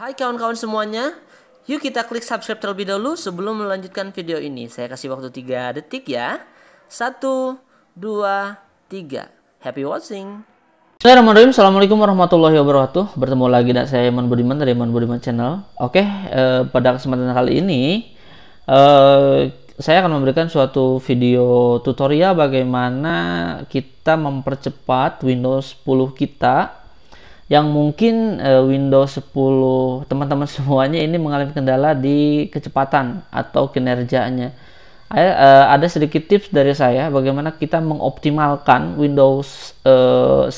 Hai kawan-kawan semuanya, yuk kita klik subscribe terlebih dahulu sebelum melanjutkan video ini. Saya kasih waktu 3 detik ya. 1, 2, 3. Happy watching. Bismillahirrahmanirrahim. Assalamualaikum warahmatullahi wabarakatuh. Bertemu lagi dengan saya Iman Budiman dari Iman Budiman Channel. Oke, pada kesempatan kali ini saya akan memberikan suatu video tutorial bagaimana kita mempercepat Windows 10 kita yang mungkin Windows 10 teman-teman semuanya ini mengalami kendala di kecepatan atau kinerjanya. Ada sedikit tips dari saya bagaimana kita mengoptimalkan Windows 10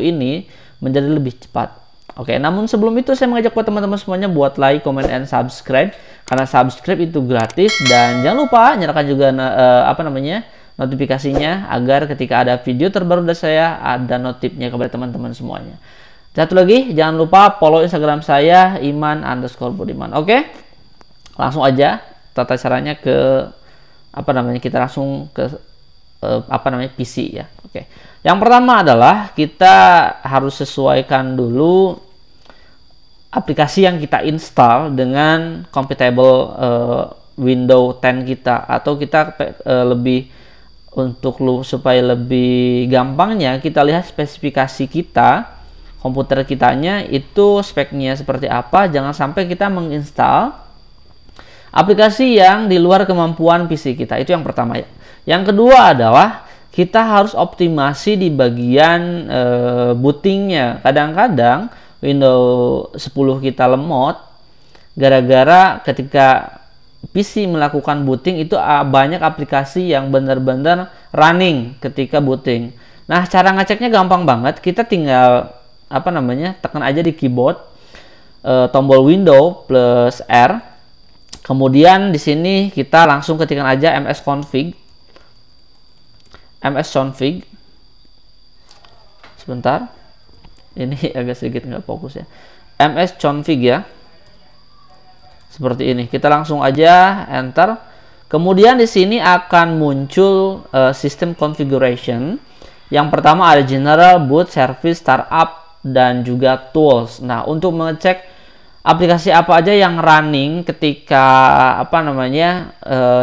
ini menjadi lebih cepat. Oke, namun sebelum itu saya mengajak buat teman-teman semuanya buat like, comment, and subscribe, karena subscribe itu gratis, dan jangan lupa nyalakan juga notifikasinya agar ketika ada video terbaru dari saya ada notifnya kepada teman-teman semuanya. Satu lagi, jangan lupa follow Instagram saya Iman_Budiman. Oke, langsung aja tata caranya kita langsung ke PC ya. Oke, yang pertama adalah kita harus sesuaikan dulu aplikasi yang kita install dengan compatible Windows 10 kita, atau kita supaya lebih gampangnya kita lihat spesifikasi kita, komputer kitanya itu speknya seperti apa. Jangan sampai kita menginstal aplikasi yang di luar kemampuan PC kita. Itu yang pertama ya. Yang kedua adalah kita harus optimasi di bagian bootingnya. Kadang-kadang Windows 10 kita lemot gara-gara ketika PC melakukan booting itu banyak aplikasi yang benar-benar running ketika booting. Nah, cara ngeceknya gampang banget. Kita tinggal tekan aja di keyboard tombol Windows plus R. Kemudian di sini kita langsung ketikkan aja msconfig. Sebentar. Ini agak sedikit nggak fokus ya. msconfig ya. Seperti ini. Kita langsung aja enter. Kemudian di sini akan muncul system configuration. Yang pertama ada general, boot, service, startup, dan juga tools. Nah, untuk mengecek aplikasi apa aja yang running ketika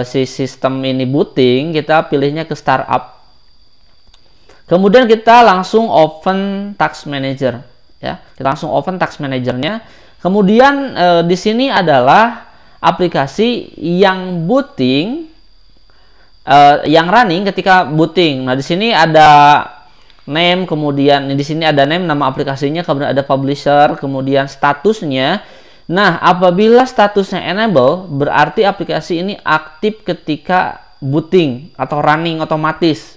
si sistem ini booting, kita pilihnya ke startup. Kemudian kita langsung open task manager ya. Kita langsung open task manajernya. Kemudian di sini adalah aplikasi yang booting yang running ketika booting. Nah, di sini ada name, kemudian di sini ada name, nama aplikasinya, kemudian ada publisher, kemudian statusnya. Nah, apabila statusnya enable, berarti aplikasi ini aktif ketika booting atau running otomatis.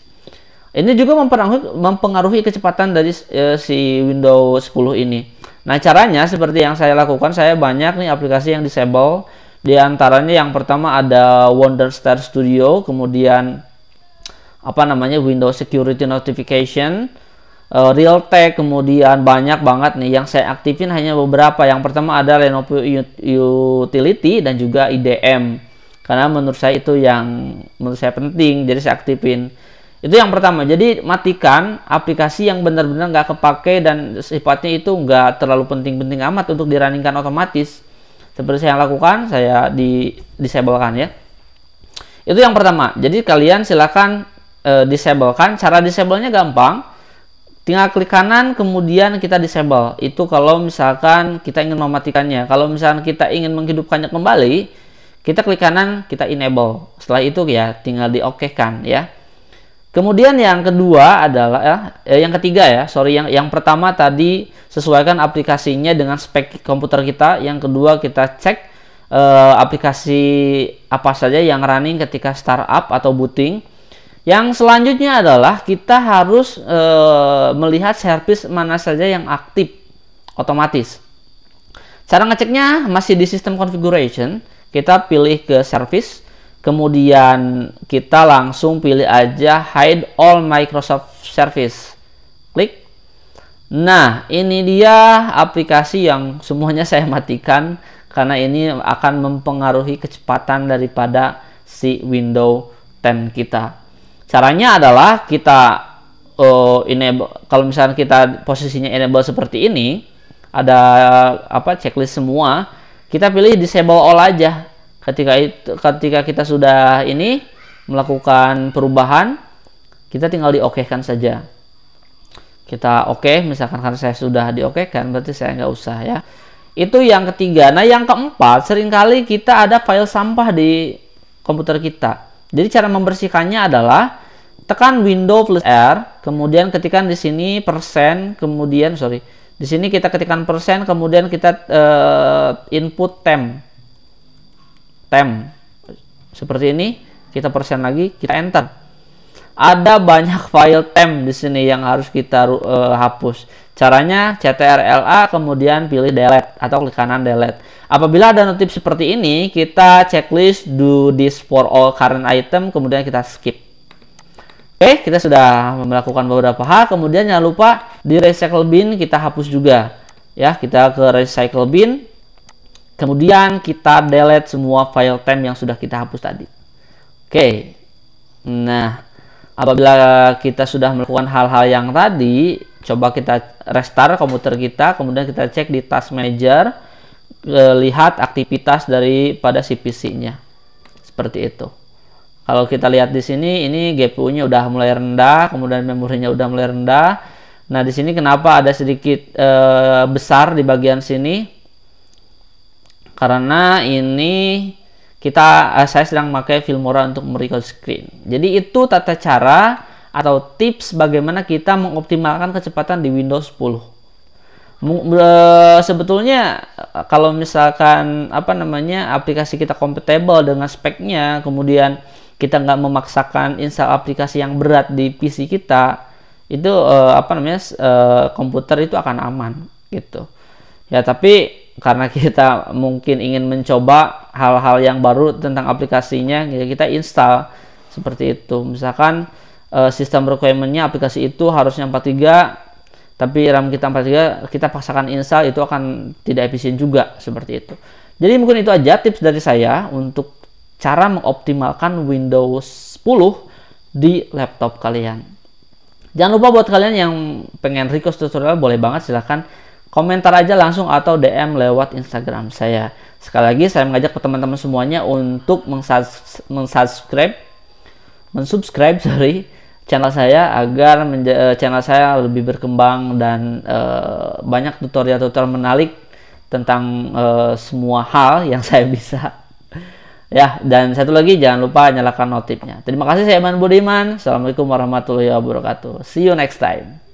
Ini juga mempengaruhi kecepatan dari si Windows 10 ini. Nah, caranya seperti yang saya lakukan, saya banyak nih aplikasi yang disable. Di antaranya yang pertama ada Wonderstar Studio, kemudian Windows Security Notification, Realtek, kemudian banyak banget nih yang saya aktifin, hanya beberapa. Yang pertama ada Lenovo Utility dan juga IDM, karena menurut saya itu yang penting, jadi saya aktifin. Itu yang pertama. Jadi matikan aplikasi yang benar-benar nggak kepake dan sifatnya itu nggak terlalu penting-penting amat untuk dirunningkan otomatis. Seperti saya lakukan, saya disablekan ya. Itu yang pertama. Jadi kalian silakan disablekan. Cara disablenya gampang, tinggal klik kanan kemudian kita disable. Itu kalau misalkan kita ingin mematikannya. Kalau misalkan kita ingin menghidupkannya kembali, kita klik kanan, kita enable. Setelah itu ya tinggal di OK-kan ya. Kemudian yang kedua adalah yang ketiga ya, yang pertama tadi sesuaikan aplikasinya dengan spek komputer kita. Yang kedua kita cek aplikasi apa saja yang running ketika startup atau booting. Yang selanjutnya adalah kita harus melihat service mana saja yang aktif otomatis. Cara ngeceknya masih di sistem configuration. Kita pilih ke service, kemudian kita langsung pilih aja hide all Microsoft Service. Klik. Nah, ini dia aplikasi yang semuanya saya matikan karena ini akan mempengaruhi kecepatan daripada si Windows 10 kita. Caranya adalah kita enable. Kalau misalnya kita posisinya enable seperti ini, ada checklist semua, kita pilih disable all aja. Ketika kita sudah ini melakukan perubahan, kita tinggal di-OK-kan saja. Kita oke, misalkan karena saya sudah di-OK-kan, berarti saya nggak usah ya. Itu yang ketiga. Nah, yang keempat, seringkali kita ada file sampah di komputer kita. Jadi cara membersihkannya adalah tekan Windows plus R, kemudian ketikkan di sini persen, kemudian di sini kita ketikkan persen, kemudian kita input temp seperti ini, kita persen lagi, kita enter. Ada banyak file temp di sini yang harus kita hapus. Caranya CTRL-A kemudian pilih delete atau klik kanan delete. Apabila ada notif seperti ini, kita checklist do this for all current item, kemudian kita skip. Oke, kita sudah melakukan beberapa hal. Kemudian jangan lupa di recycle bin kita hapus juga. Ya, kita ke recycle bin. Kemudian kita delete semua file temp yang sudah kita hapus tadi. Oke. Nah, apabila kita sudah melakukan hal-hal yang tadi, coba kita restart komputer kita, kemudian kita cek di Task Manager, lihat aktivitas daripada si PC-nya. Seperti itu. Kalau kita lihat di sini, ini GPU-nya udah mulai rendah, kemudian memorinya udah mulai rendah. Nah, di sini kenapa ada sedikit besar di bagian sini? Karena ini saya sedang memakai Filmora untuk merecord screen. Jadi itu tata cara atau tips bagaimana kita mengoptimalkan kecepatan di Windows 10. Sebetulnya kalau misalkan aplikasi kita compatible dengan speknya, kemudian kita nggak memaksakan install aplikasi yang berat di PC kita, itu komputer itu akan aman gitu. Ya, tapi karena kita mungkin ingin mencoba hal-hal yang baru tentang aplikasinya, ya kita install seperti itu. Misalkan sistem requirement-nya aplikasi itu harusnya 43, tapi RAM kita 43, kita paksakan install, itu akan tidak efisien juga seperti itu. Jadi mungkin itu aja tips dari saya untuk cara mengoptimalkan Windows 10 di laptop kalian. Jangan lupa buat kalian yang pengen request tutorial, boleh banget, silahkan komentar aja langsung atau DM lewat Instagram saya. Sekali lagi saya mengajak ke teman-teman semuanya untuk mensubscribe channel saya agar channel saya lebih berkembang dan banyak tutorial-tutorial menarik tentang semua hal yang saya bisa. Ya, dan satu lagi jangan lupa nyalakan notifnya. Terima kasih, saya Iman Budiman. Assalamualaikum warahmatullahi wabarakatuh. See you next time.